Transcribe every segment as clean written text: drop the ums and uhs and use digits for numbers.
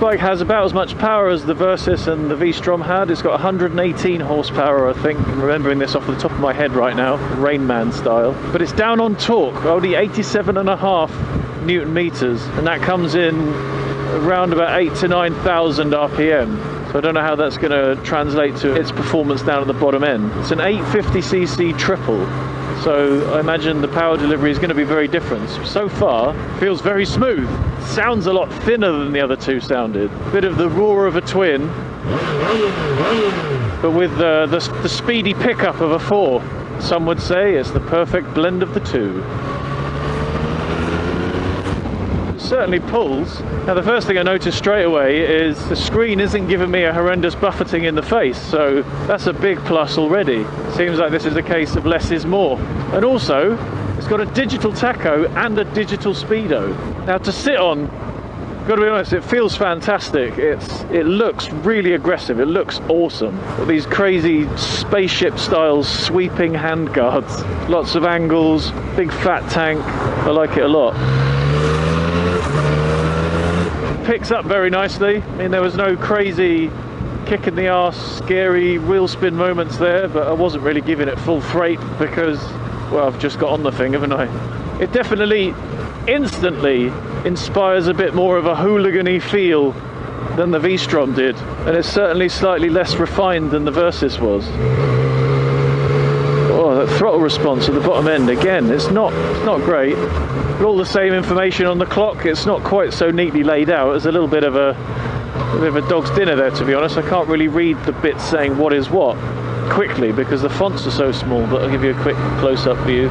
bike has about as much power as the Versys and the V-Strom had. It's got 118 horsepower, I think. I'm remembering this off the top of my head right now, Rain Man style. But it's down on torque, only 87.5 Newton meters, and that comes in around about 8,000 to 9,000 RPM. So I don't know how that's going to translate to its performance down at the bottom end. It's an 850cc triple. So I imagine the power delivery is going to be very different. So far, feels very smooth. Sounds a lot thinner than the other two sounded. Bit of the roar of a twin, but with the speedy pickup of a 4. Some would say it's the perfect blend of the two. Certainly pulls. Now the first thing I noticed straight away is the screen isn't giving me a horrendous buffeting in the face, so that's a big plus already. Seems like this is a case of less is more. And also, it's got a digital tacho and a digital speedo. Now to sit on, got to be honest, it feels fantastic. It looks really aggressive. It looks awesome. Got these crazy spaceship style sweeping handguards, lots of angles, big fat tank. I like it a lot. Picks up very nicely. I mean, there was no crazy kick in the arse, scary wheel spin moments there, but I wasn't really giving it full freight because, well, I've just got on the thing, haven't I? It definitely instantly inspires a bit more of a hooligan-y feel than the V-Strom did, and it's certainly slightly less refined than the Versys was. Oh, that throttle response at the bottom end, again, it's not great. But all the same information on the clock, it's not quite so neatly laid out. There's a little bit of a dog's dinner there, to be honest. I can't really read the bits saying what is what quickly because the fonts are so small, but I'll give you a quick close-up view.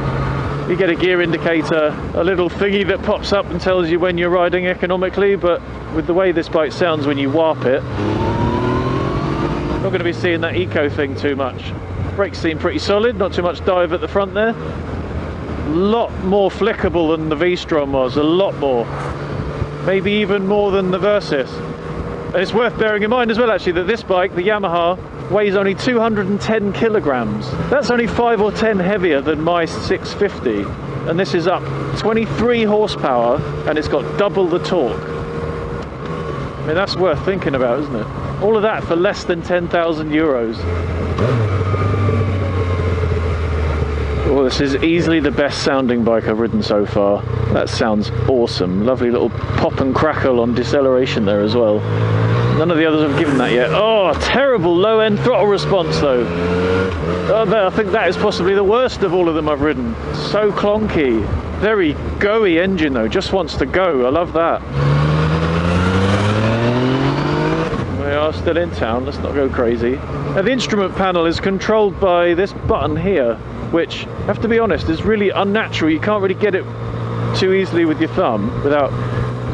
You get a gear indicator, a little thingy that pops up and tells you when you're riding economically, but with the way this bike sounds when you warp it, not going to be seeing that eco thing too much. Brakes seem pretty solid, not too much dive at the front there. A lot more flickable than the V-Strom was, a lot more. Maybe even more than the Versys. And it's worth bearing in mind as well actually that this bike, the Yamaha, weighs only 210 kilograms. That's only 5 or 10 heavier than my 650. And this is up 23 horsepower and it's got double the torque. I mean, that's worth thinking about, isn't it? All of that for less than 10,000 euros. Oh, this is easily the best sounding bike I've ridden so far. That sounds awesome. Lovely little pop and crackle on deceleration there as well. None of the others have given that yet. Oh, terrible low end throttle response though. Oh, I think that is possibly the worst of all of them I've ridden. So clonky. Very go-y engine though, just wants to go. I love that. We are still in town, let's not go crazy. Now the instrument panel is controlled by this button here, which, I have to be honest, is really unnatural. You can't really get it too easily with your thumb without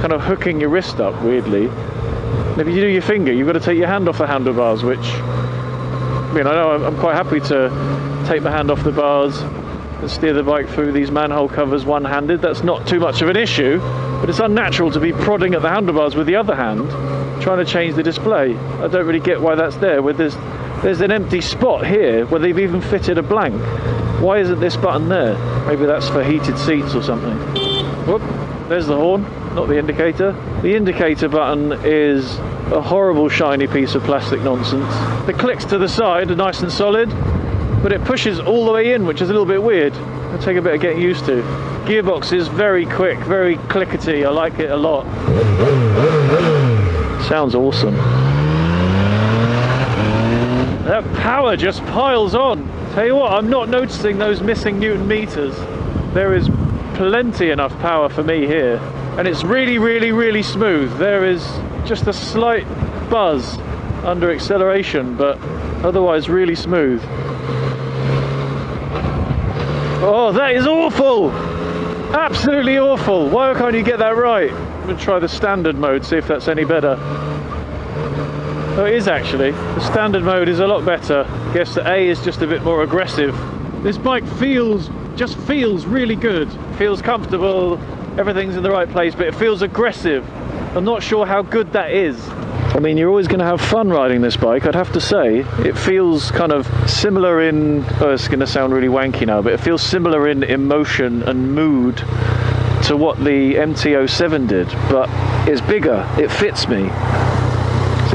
kind of hooking your wrist up weirdly. And if you do your finger, you've got to take your hand off the handlebars, which, I mean, I know I'm quite happy to take my hand off the bars and steer the bike through these manhole covers one-handed. That's not too much of an issue, but it's unnatural to be prodding at the handlebars with the other hand, trying to change the display. I don't really get why that's there. There's an empty spot here where they've even fitted a blank. Why isn't this button there? Maybe that's for heated seats or something. Whoop, there's the horn, not the indicator. The indicator button is a horrible shiny piece of plastic nonsense. The clicks to the side are nice and solid, but it pushes all the way in, which is a little bit weird. It'll take a bit of getting used to. Gearbox is very quick, very clickety. I like it a lot. Sounds awesome. That power just piles on. Tell you what, I'm not noticing those missing Newton meters. There is plenty enough power for me here. And it's really, really, really smooth. There is just a slight buzz under acceleration, but otherwise really smooth. Oh, that is awful! Absolutely awful. Why can't you get that right? I'm going to try the standard mode, see if that's any better. Oh, it is actually. The standard mode is a lot better. I guess the A is just a bit more aggressive. This bike just feels really good. Feels comfortable, everything's in the right place, but it feels aggressive. I'm not sure how good that is. I mean, you're always going to have fun riding this bike, I'd have to say. It feels kind of similar in, oh, it's going to sound really wanky now, but it feels similar in emotion and mood to what the MT-07 did, but it's bigger, it fits me.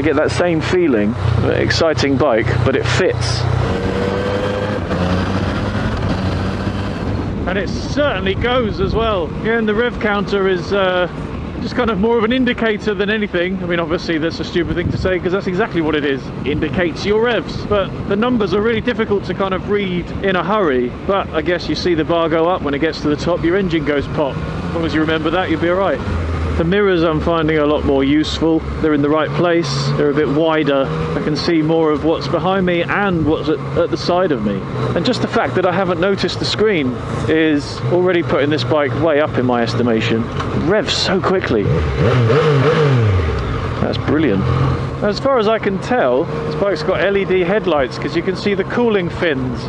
I get that same feeling, exciting bike, but it fits. And it certainly goes as well. Yeah, and the rev counter is just kind of more of an indicator than anything. I mean, obviously that's a stupid thing to say because that's exactly what it is. Indicates your revs. But the numbers are really difficult to kind of read in a hurry. But I guess you see the bar go up when it gets to the top, your engine goes pop. As long as you remember that, you'll be all right. The mirrors I'm finding a lot more useful. They're in the right place. They're a bit wider. I can see more of what's behind me and what's at the side of me. And just the fact that I haven't noticed the screen is already putting this bike way up in my estimation. It revs so quickly. That's brilliant. As far as I can tell, this bike's got LED headlights because you can see the cooling fins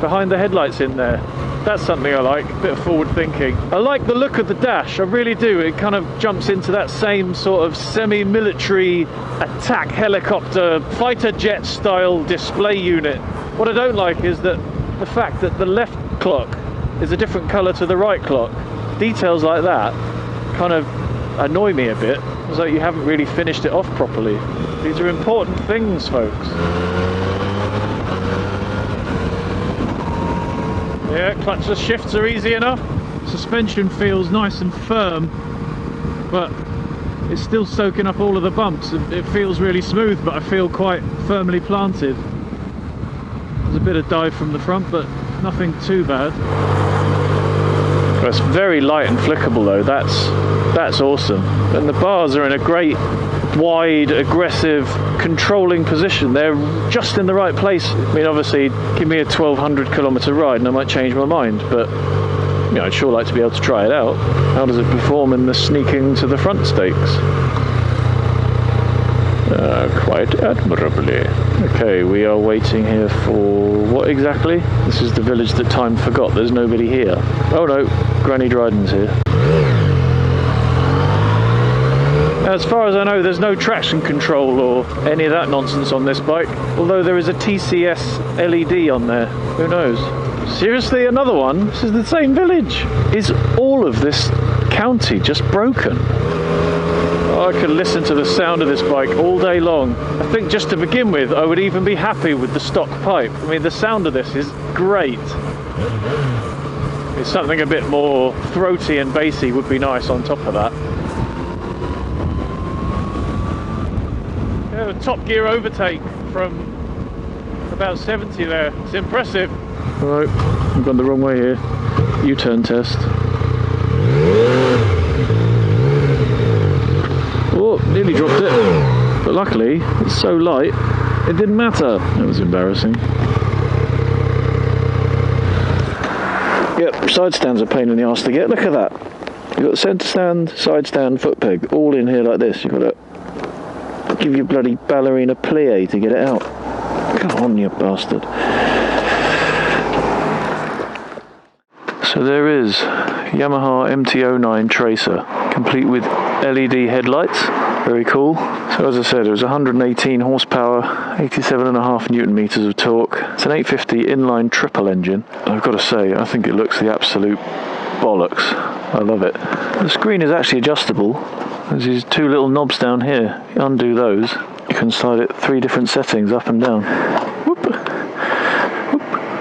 behind the headlights in there. That's something I like, a bit of forward thinking. I like the look of the dash, I really do. It kind of jumps into that same sort of semi-military attack helicopter, fighter jet style display unit. What I don't like is that the fact that the left clock is a different colour to the right clock. Details like that kind of annoy me a bit, as though you haven't really finished it off properly. These are important things, folks. Yeah, clutchless shifts are easy enough. Suspension feels nice and firm, but it's still soaking up all of the bumps. It feels really smooth, but I feel quite firmly planted. There's a bit of dive from the front, but nothing too bad. Well, it's very light and flickable though, that's awesome. And the bars are in a great, wide, aggressive, controlling position. They're just in the right place. I mean, obviously, give me a 1200 kilometer ride and I might change my mind, but you know, I'd sure like to be able to try it out. How does it perform in the sneaking to the front stakes? Quite admirably. Okay, we are waiting here for what exactly? This is the village that time forgot. There's nobody here. Oh no, Granny Dryden's here. As far as I know, there's no traction control or any of that nonsense on this bike, although there is a TCS LED on there. Who knows? Seriously, another one? This is the same village. Is all of this county just broken? I could listen to the sound of this bike all day long. I think just to begin with, I would even be happy with the stock pipe. I mean, the sound of this is great. It's something a bit more throaty and bassy would be nice on top of that. Yeah, the top gear overtake from about 70 there. It's impressive. Right, I've gone the wrong way here. U-turn test. Oh, nearly dropped it. But luckily, it's so light, it didn't matter. That was embarrassing. Yep, side stand's a pain in the arse to get. Look at that. You've got centre stand, side stand, foot peg, all in here like this. You've got to give your bloody ballerina plie to get it out. Come on, you bastard. So there is Yamaha MT-09 Tracer, complete with LED headlights. Very cool. So as I said, it was 118 horsepower, 87.5 newton meters of torque. It's an 850 inline triple engine. I've got to say, I think it looks the absolute bollocks. I love it. The screen is actually adjustable. There's these two little knobs down here. You undo those, you can slide it 3 different settings up and down. Whoop.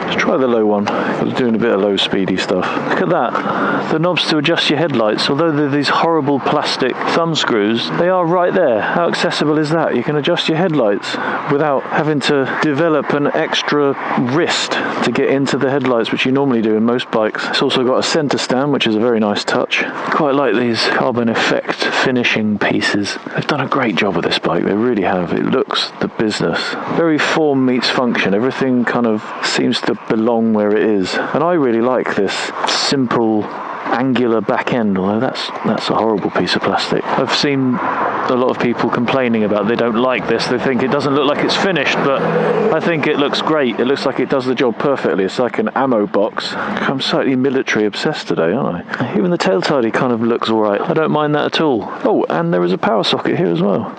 Let's try the low one. I was doing a bit of low speedy stuff. Look at that. The knobs to adjust your headlights, although they're these horrible plastic thumb screws, they are right there. How accessible is that? You can adjust your headlights without having to develop an extra wrist to get into the headlights, which you normally do in most bikes. It's also got a centre stand, which is a very nice touch. Quite like these carbon effect finishing pieces. They've done a great job with this bike, they really have. It looks the business. Very form meets function. Everything kind of seems to belong where it is. And I really like this simple angular back end, although that's a horrible piece of plastic. I've seen a lot of people complaining about they don't like this. They think it doesn't look like it's finished, but I think it looks great. It looks like it does the job perfectly. It's like an ammo box. I'm slightly military obsessed today, aren't I? Even the tail tidy kind of looks alright. I don't mind that at all. Oh, and there is a power socket here as well.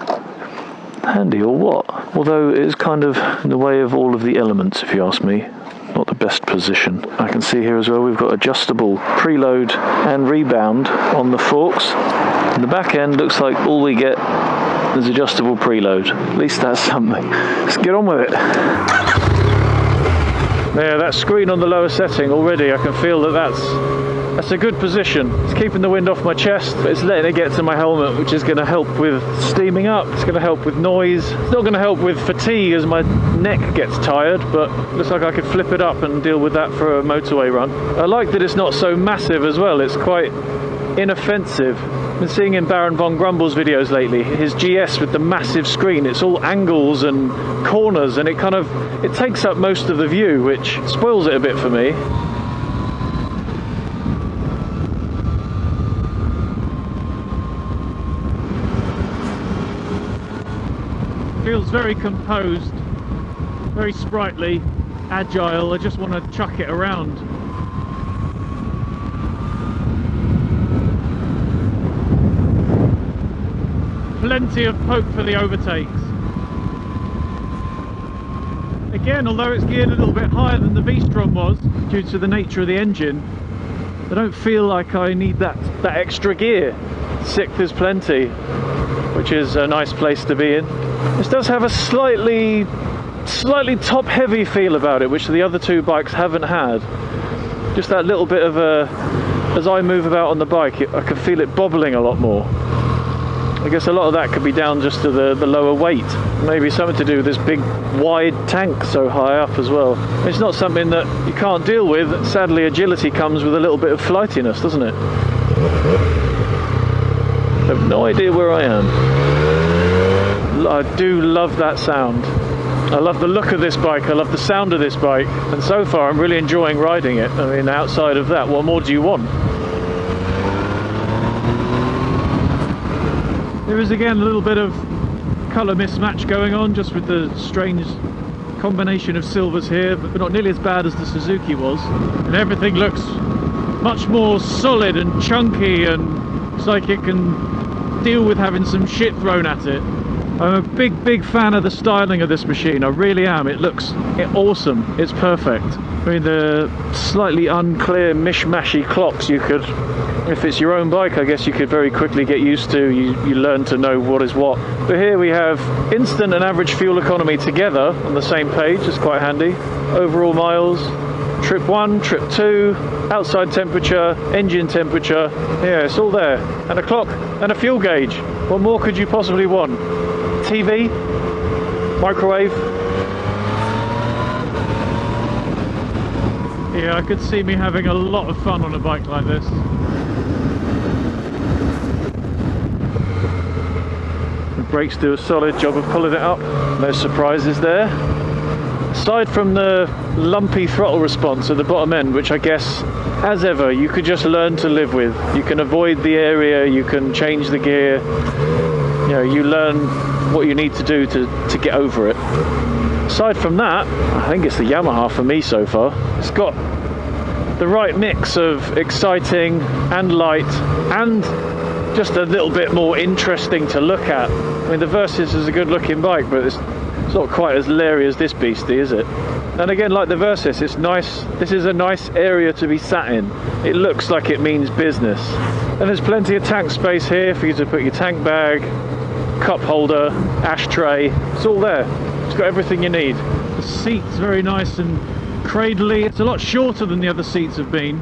Handy or what? Although it is kind of in the way of all of the elements, if you ask me. not the best position. I can see here as well we've got adjustable preload and rebound on the forks. And the back end looks like all we get is adjustable preload. At least that's something. Let's get on with it. There, that screen on the lower setting already, I can feel that that's a good position. It's keeping the wind off my chest, but it's letting it get to my helmet, which is going to help with steaming up. It's going to help with noise. It's not going to help with fatigue as my neck gets tired, but looks like I could flip it up and deal with that for a motorway run. I like that it's not so massive as well. It's quite inoffensive. I've been seeing in Baron von Grumble's videos lately, his GS with the massive screen, it's all angles and corners, and it takes up most of the view, which spoils it a bit for me. Feels very composed, very sprightly, agile. I just want to chuck it around. Plenty of poke for the overtakes. Again, although it's geared a little bit higher than the V-Strom was, due to the nature of the engine, I don't feel like I need that extra gear. Sixth is plenty, which is a nice place to be in. This does have a slightly top-heavy feel about it, which the other two bikes haven't had. Just that little bit of as I move about on the bike, I can feel it bobbling a lot more. I guess a lot of that could be down just to the lower weight. Maybe something to do with this big wide tank so high up as well. It's not something that you can't deal with. Sadly, agility comes with a little bit of flightiness, doesn't it? I have no idea where I am. I do love that sound. I love the look of this bike, I love the sound of this bike, and so far I'm really enjoying riding it. I mean, outside of that, what more do you want? There is again a little bit of colour mismatch going on, just with the strange combination of silvers here, but not nearly as bad as the Suzuki was. And everything looks much more solid and chunky, and it's like it can deal with having some shit thrown at it. I'm a big fan of the styling of this machine, I really am. It looks awesome, it's perfect. I mean, the slightly unclear mishmashy clocks, you could, if it's your own bike, I guess you could very quickly get used to. You learn to know what is what. But here we have instant and average fuel economy together on the same page, it's quite handy. Overall miles, trip 1, trip 2, outside temperature, engine temperature, yeah, it's all there. And a clock and a fuel gauge. What more could you possibly want? TV, microwave. Yeah, I could see me having a lot of fun on a bike like this. The brakes do a solid job of pulling it up. No surprises there. Aside from the lumpy throttle response at the bottom end, which I guess, as ever, you could just learn to live with. You can avoid the area, you can change the gear. You know, you learn what you need to do to get over it. Aside from that, I think it's the Yamaha for me so far. It's got the right mix of exciting and light and just a little bit more interesting to look at. I mean, the Versys is a good looking bike, but it's not quite as leery as this beastie, is it? And again, like the Versys, it's nice. This is a nice area to be sat in. It looks like it means business. And there's plenty of tank space here for you to put your tank bag, cup holder, ashtray. It's all there. It's got everything you need. The seat's very nice and cradly. It's a lot shorter than the other seats have been,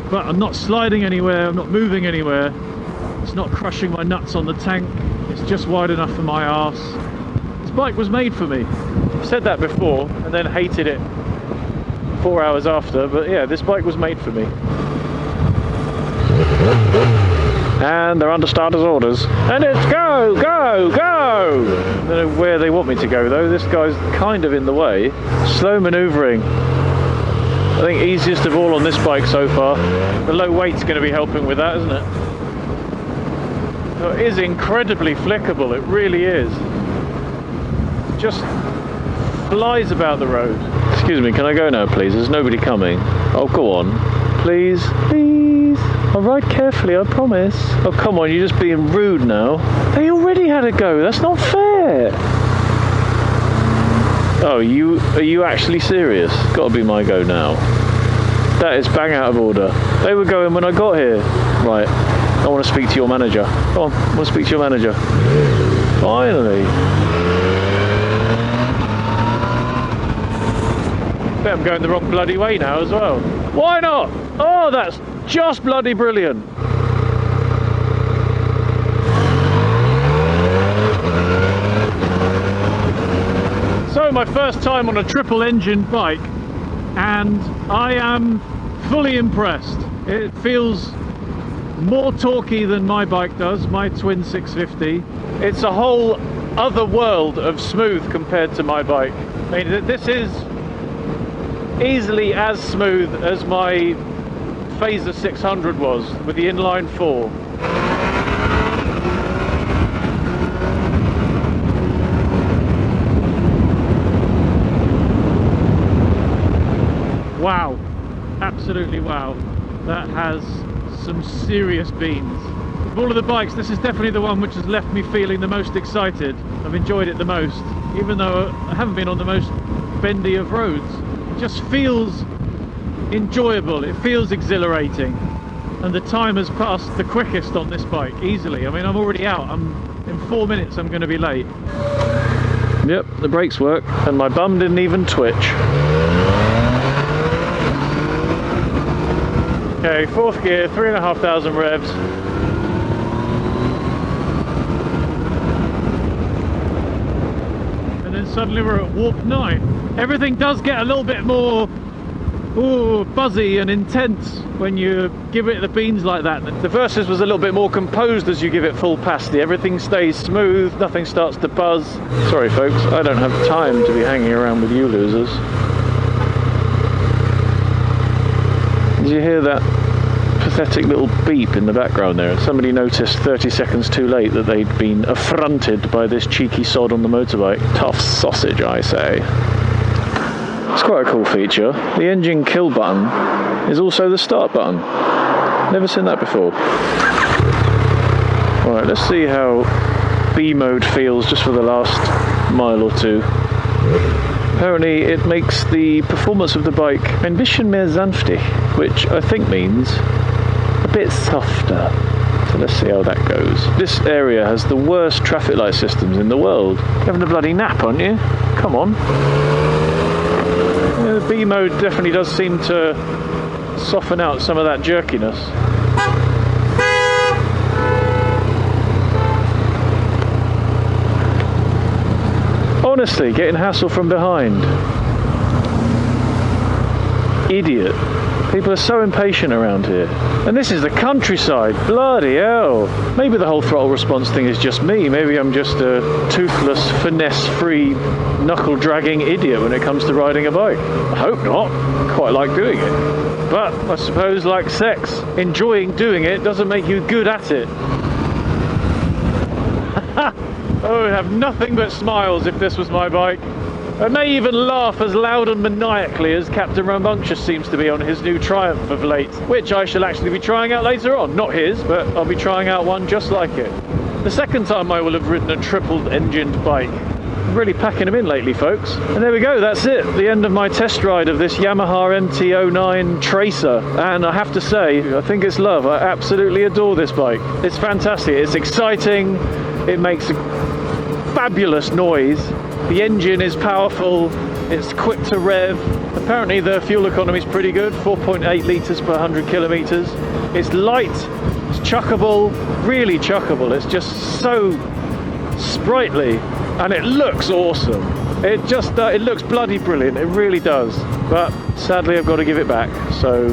but I'm not sliding anywhere, I'm not moving anywhere. It's not crushing my nuts on the tank. It's just wide enough for my arse. This bike was made for me. I've said that before and then hated it 4 hours after, but yeah, this bike was made for me. And they're under starter's orders. And it's go, go, go! I don't know where they want me to go though. This guy's kind of in the way. Slow manoeuvring. I think easiest of all on this bike so far. The low weight's going to be helping with that, isn't it? So it is incredibly flickable, it really is. It just flies about the road. Excuse me, can I go now please? There's nobody coming. Oh, go on. Please, please. I'll ride carefully, I promise. Oh, come on, you're just being rude now. They already had a go, that's not fair. Oh, are you actually serious? Gotta be my go now. That is bang out of order. They were going when I got here. Right, I want to speak to your manager. Come on, I want to speak to your manager. Finally. Bet I'm going the wrong bloody way now as well. Why not? Oh, that's just bloody brilliant. So my first time on a triple engine bike, and I am fully impressed. It feels more torquey than my bike does, my twin 650. It's a whole other world of smooth compared to my bike. I mean, this is easily as smooth as my Fazer 600 was with the inline 4. Wow, absolutely wow. That has some serious beans. Of all of the bikes, this is definitely the one which has left me feeling the most excited. I've enjoyed it the most, even though I haven't been on the most bendy of roads. It just feels enjoyable, it feels exhilarating, and the time has passed the quickest on this bike, easily. I mean, I'm already out. In 4 minutes I'm going to be late. Yep, the brakes work, and my bum didn't even twitch. Okay, fourth gear, 3,500 revs. And then suddenly we're at warp 9. Everything does get a little bit more buzzy and intense when you give it the beans like that. The Versus was a little bit more composed as you give it full pasty. Everything stays smooth, nothing starts to buzz. Sorry folks, I don't have time to be hanging around with you losers. Did you hear that pathetic little beep in the background there? Somebody noticed 30 seconds too late that they'd been affronted by this cheeky sod on the motorbike. Tough sausage, I say. It's quite a cool feature. The engine kill button is also the start button. Never seen that before. Alright, let's see how B mode feels just for the last mile or two. Apparently it makes the performance of the bike ein bisschen mehr sanftig, which I think means a bit softer. So let's see how that goes. This area has the worst traffic light systems in the world. You're having a bloody nap, aren't you? Come on. Yeah, the B mode definitely does seem to soften out some of that jerkiness. Honestly, getting hassled from behind. Idiot. People are so impatient around here. And this is the countryside. Bloody hell. Maybe the whole throttle response thing is just me. Maybe I'm just a toothless, finesse-free, knuckle-dragging idiot when it comes to riding a bike. I hope not. I quite like doing it. But I suppose, like sex, enjoying doing it doesn't make you good at it. Oh, I'd have nothing but smiles if this was my bike. I may even laugh as loud and maniacally as Captain Rambunctious seems to be on his new Triumph of late, which I shall actually be trying out later on. Not his, but I'll be trying out one just like it. The second time I will have ridden a triple-engined bike. I'm really packing them in lately, folks. And there we go, that's it. The end of my test ride of this Yamaha MT-09 Tracer. And I have to say, I think it's love. I absolutely adore this bike. It's fantastic. It's exciting. It makes a fabulous noise. The engine is powerful, it's quick to rev. Apparently the fuel economy is pretty good, 4.8 litres per 100 kilometres. It's light, it's chuckable, really chuckable. It's just so sprightly and it looks awesome. It looks bloody brilliant, it really does. But sadly I've got to give it back. So